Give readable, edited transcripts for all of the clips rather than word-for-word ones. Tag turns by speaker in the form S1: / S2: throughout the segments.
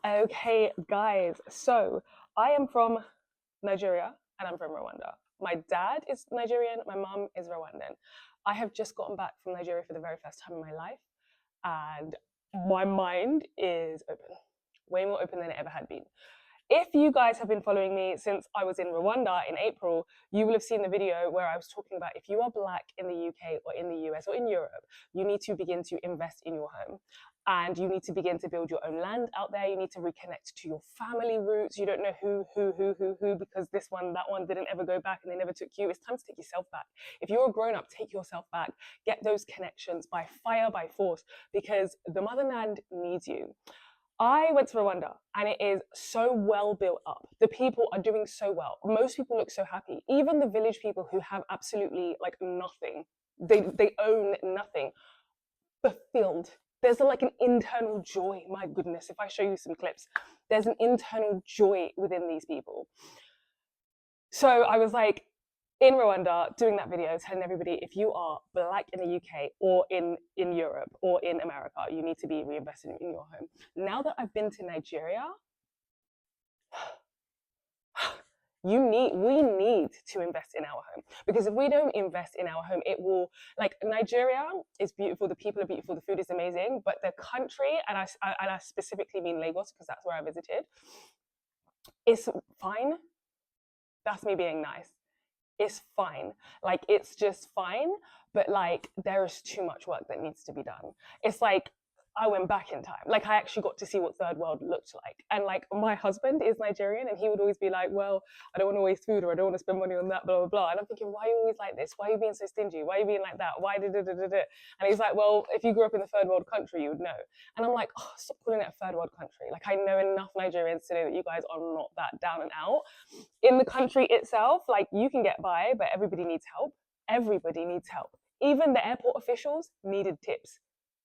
S1: Okay, guys, so I am from Nigeria and I'm from Rwanda. My dad is Nigerian, my mum is Rwandan. I have just gotten back from Nigeria for the very first time in my life, and my mind is open, way more open than it ever had been. If you guys have been following me since I was in Rwanda in April, you will have seen the video where I was talking about if you are black in the UK or in the US or in Europe, you need to begin to invest in your home. And you need to begin to build your own land out there. You need to reconnect to your family roots. You don't know who, because this one, that one didn't ever go back and they never took you. It's time to take yourself back. If you're a grown up, take yourself back. Get those connections by fire, by force, because the motherland needs you. I went to Rwanda and it is so well built up. The people are doing so well. Most people look so happy. Even the village people who have absolutely like nothing, they own nothing, fulfilled. There's like an internal joy. My goodness, if I show you some clips, there's an internal joy within these people. So I was like, in Rwanda doing that video telling everybody if you are black in the UK or in Europe or in America, you need to be reinvested in your home. Now that I've been to Nigeria, we need to invest in our home, because if we don't invest in our home, it will, like, Nigeria is beautiful, the people are beautiful, the food is amazing, but the country, and I specifically mean Lagos because that's where I visited, is fine. That's me being nice. It's fine. Like, it's just fine, but like there is too much work that needs to be done. It's like I went back in time. Like, I actually got to see what third world looked like. And like, my husband is Nigerian and he would always be like, well, I don't want to waste food, or I don't want to spend money on that, blah, blah, blah. And I'm thinking, why are you always like this? Why are you being so stingy? Why are you being like that? Why did it? And he's like, well, if you grew up in the third world country, you would know. And I'm like, oh, stop calling it a third world country. Like, I know enough Nigerians to know that you guys are not that down and out. In the country itself, like, you can get by, but everybody needs help. Everybody needs help. Even the airport officials needed tips.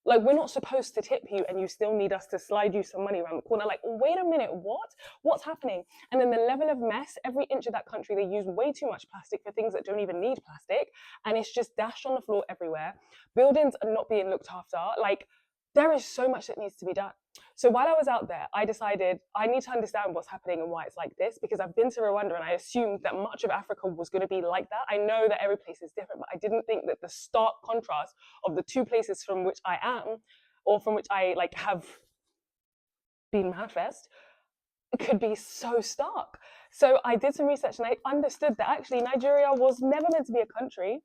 S1: Like, we're not supposed to tip you and you still need us to slide you some money around the corner. Like, wait a minute, what? What's happening? And then the level of mess, every inch of that country, they use way too much plastic for things that don't even need plastic. And it's just dashed on the floor everywhere. Buildings are not being looked after. Like, there is so much that needs to be done. So while I was out there, I decided I need to understand what's happening and why it's like this, because I've been to Rwanda and I assumed that much of Africa was going to be like that. I know that every place is different, but I didn't think that the stark contrast of the two places from which I am, or from which I like have been manifest, could be so stark. So I did some research and I understood that actually Nigeria was never meant to be a country.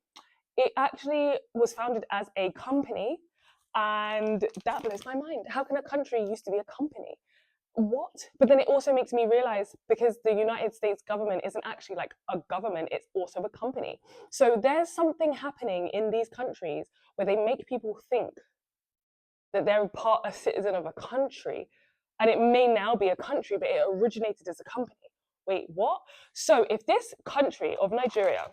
S1: It actually was founded as a company. And that blows my mind. How can a country used to be a company? What? But then it also makes me realize, because the United States government isn't actually like a government, it's also a company. So there's something happening in these countries where they make people think that they're a citizen of a country. And it may now be a country, but it originated as a company. Wait, what? So if this country of Nigeria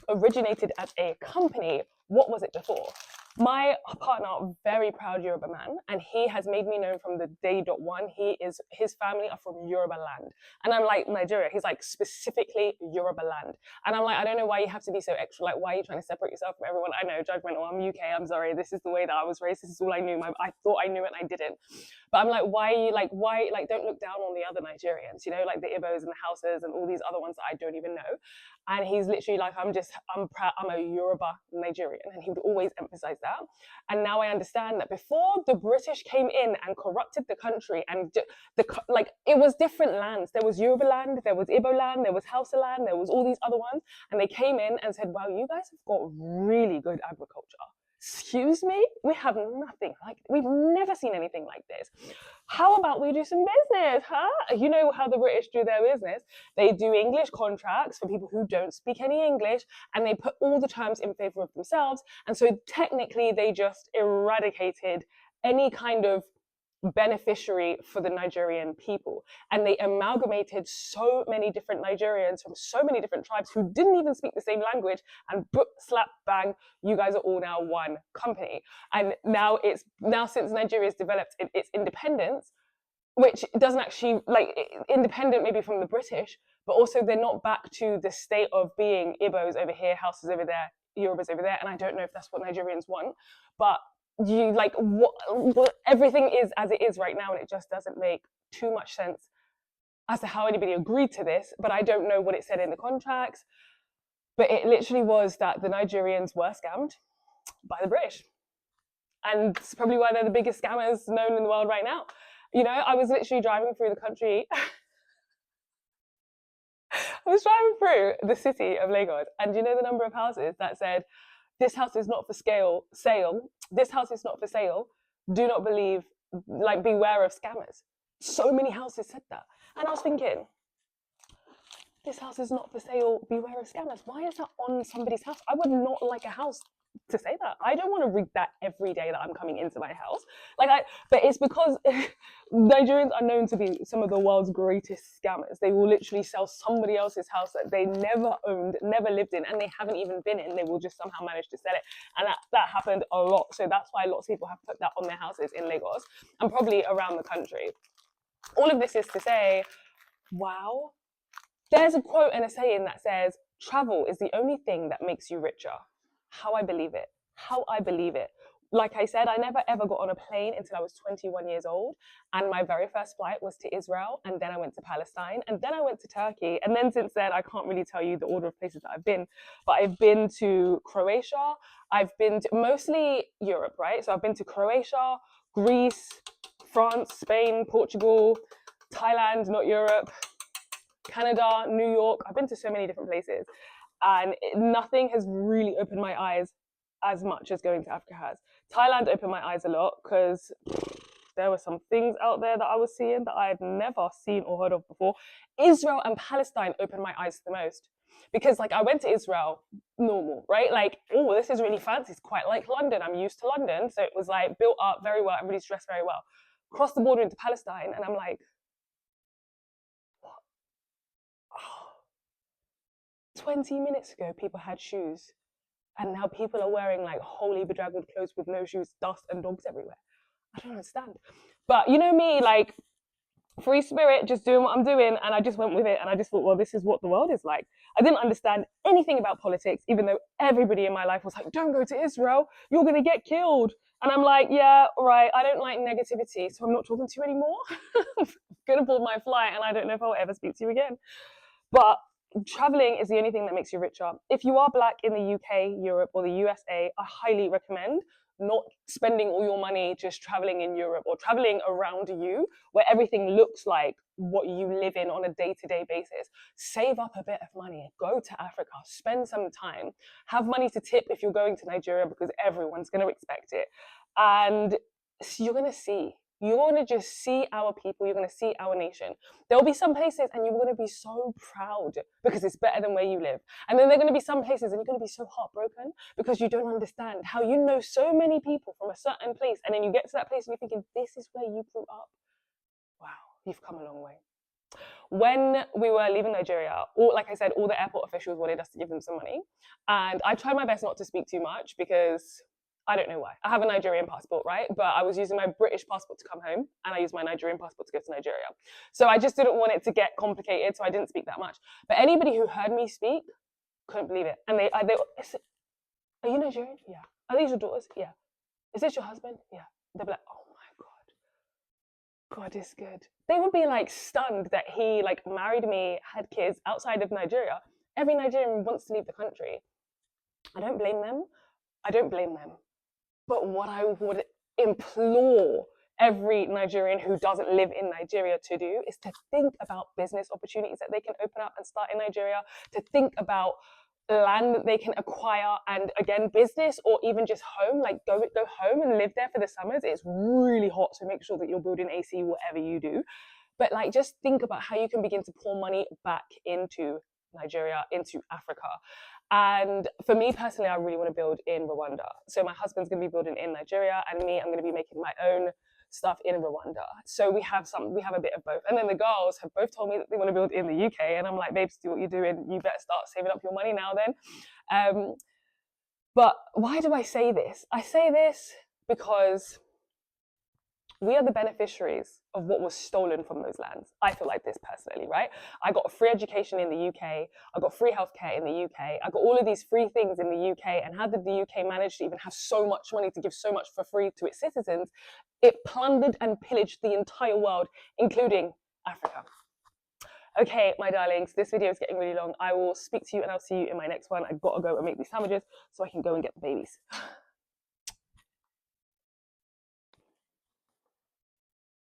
S1: originated as a company, what was it before? My partner, very proud Yoruba man, and he has made me known from the day.1, his family are from Yoruba land. And I'm like, Nigeria. He's like, specifically Yoruba land. And I'm like, I don't know why you have to be so extra. Like, why are you trying to separate yourself from everyone? I know, judgmental, I'm UK, I'm sorry. This is the way that I was raised. This is all I knew. I thought I knew it and I didn't. But I'm like, why, don't look down on the other Nigerians, you know, like the Igbos and the Hausas and all these other ones that I don't even know. And he's literally like, I'm proud, I'm a Yoruba Nigerian. And he would always emphasize that. And now I understand that before the British came in and corrupted the country, and it was different lands. There was Yoruba land, there was Igbo land, there was Hausa land, there was all these other ones. And they came in and said, wow, you guys have got really good agriculture. Excuse me? We have nothing like, we've never seen anything like this. How about we do some business, huh? You know how the British do their business. They do English contracts for people who don't speak any English, and they put all the terms in favor of themselves. And so technically they just eradicated any kind of beneficiary for the Nigerian people. And they amalgamated so many different Nigerians from so many different tribes who didn't even speak the same language, and slap bang, you guys are all now one company. And now since Nigeria's developed its independence, which doesn't actually, like, independent maybe from the British, but also they're not back to the state of being Igbos over here, Hausas over there, Yorubas over there. And I don't know if that's what Nigerians want, but you like what everything is as it is right now, and it just doesn't make too much sense as to how anybody agreed to this. But I don't know what it said in the contracts. But it literally was that the Nigerians were scammed by the British. And it's probably why they're the biggest scammers known in the world right now. You know, I was literally driving through the country. I was driving through the city of Lagos, and you know the number of houses that said, "This house is not for sale. This house is not for sale. Do not believe, like, beware of scammers." So many houses said that, and I was thinking, "This house is not for sale. Beware of scammers." Why is that on somebody's house? I would not like a house to say that. I don't want to read that every day that I'm coming into my house. But it's because Nigerians are known to be some of the world's greatest scammers. They will literally sell somebody else's house that they never owned, never lived in, and they haven't even been in. They will just somehow manage to sell it. And that happened a lot. So that's why lots of people have put that on their houses in Lagos and probably around the country. All of this is to say, wow, there's a quote and a saying that says, "Travel is the only thing that makes you richer." How I believe it. How I believe it. Like I said, I never ever got on a plane until I was 21 years old. And my very first flight was to Israel. And then I went to Palestine. And then I went to Turkey. And then since then, I can't really tell you the order of places that I've been. But I've been to Croatia. I've been to mostly Europe, right? So I've been to Croatia, Greece, France, Spain, Portugal, Thailand, not Europe, Canada, New York. I've been to so many different places. And nothing has really opened my eyes as much as going to Africa has. Thailand opened my eyes a lot because there were some things out there that I was seeing that I had never seen or heard of before. Israel and Palestine opened my eyes the most because, like, I went to Israel normal, right? Like, oh, this is really fancy. It's quite like London. I'm used to London. So it was like built up very well. Everybody's dressed very well. Cross the border into Palestine and I'm like, what? Oh, 20 minutes ago, people had shoes. And now people are wearing like wholly bedraggled clothes with no shoes, dust and dogs everywhere. I don't understand. But you know me, like, free spirit, just doing what I'm doing. And I just went with it. And I just thought, well, this is what the world is like. I didn't understand anything about politics, even though everybody in my life was like, don't go to Israel. You're going to get killed. And I'm like, yeah, right. I don't like negativity. So I'm not talking to you anymore. I'm going to board my flight. And I don't know if I'll ever speak to you again. But traveling is the only thing that makes you richer. If you are Black in the UK, Europe, or the USA, I highly recommend not spending all your money just traveling in Europe or traveling around you where everything looks like what you live in on a day-to-day basis. Save up a bit of money, go to Africa, spend some time, have money to tip if you're going to Nigeria because everyone's going to expect it. And you're going to see. You're going to just see our people. You're going to see our nation. There'll be some places and you're going to be so proud because it's better than where you live. And then there are going to be some places and you're going to be so heartbroken because you don't understand how you know so many people from a certain place. And then you get to that place and you're thinking, this is where you grew up. Wow, you've come a long way. When we were leaving Nigeria, like I said, all the airport officials wanted us to give them some money. And I tried my best not to speak too much because I don't know why. I have a Nigerian passport, right? But I was using my British passport to come home and I used my Nigerian passport to go to Nigeria. So I just didn't want it to get complicated, so I didn't speak that much. But anybody who heard me speak couldn't believe it. And they are you Nigerian? Yeah. Are these your daughters? Yeah. Is this your husband? Yeah. They'd be like, oh my God. God is good. They would be like stunned that he like married me, had kids outside of Nigeria. Every Nigerian wants to leave the country. I don't blame them. I don't blame them. But what I would implore every Nigerian who doesn't live in Nigeria to do is to think about business opportunities that they can open up and start in Nigeria, to think about land that they can acquire, and again, business or even just home, like go home and live there for the summers. It's really hot, so make sure that you're building AC, whatever you do. But like, just think about how you can begin to pour money back into Nigeria, into Africa. And for me personally, I really want to build in Rwanda. So my husband's going to be building in Nigeria, and me, I'm going to be making my own stuff in Rwanda. So we have a bit of both. And then the girls have both told me that they want to build in the UK, and I'm like, babes, do what you're doing. You better start saving up your money now then. But why do I say this? I say this because We are the beneficiaries of what was stolen from those lands. I feel like this personally, right? I got a free education in the UK. I got free healthcare in the UK. I got all of these free things in the UK. And how did the UK manage to even have so much money to give so much for free to its citizens? It plundered and pillaged the entire world, including Africa. Okay, my darlings, this video is getting really long. I will speak to you and I'll see you in my next one. I've got to go and make these sandwiches so I can go and get the babies.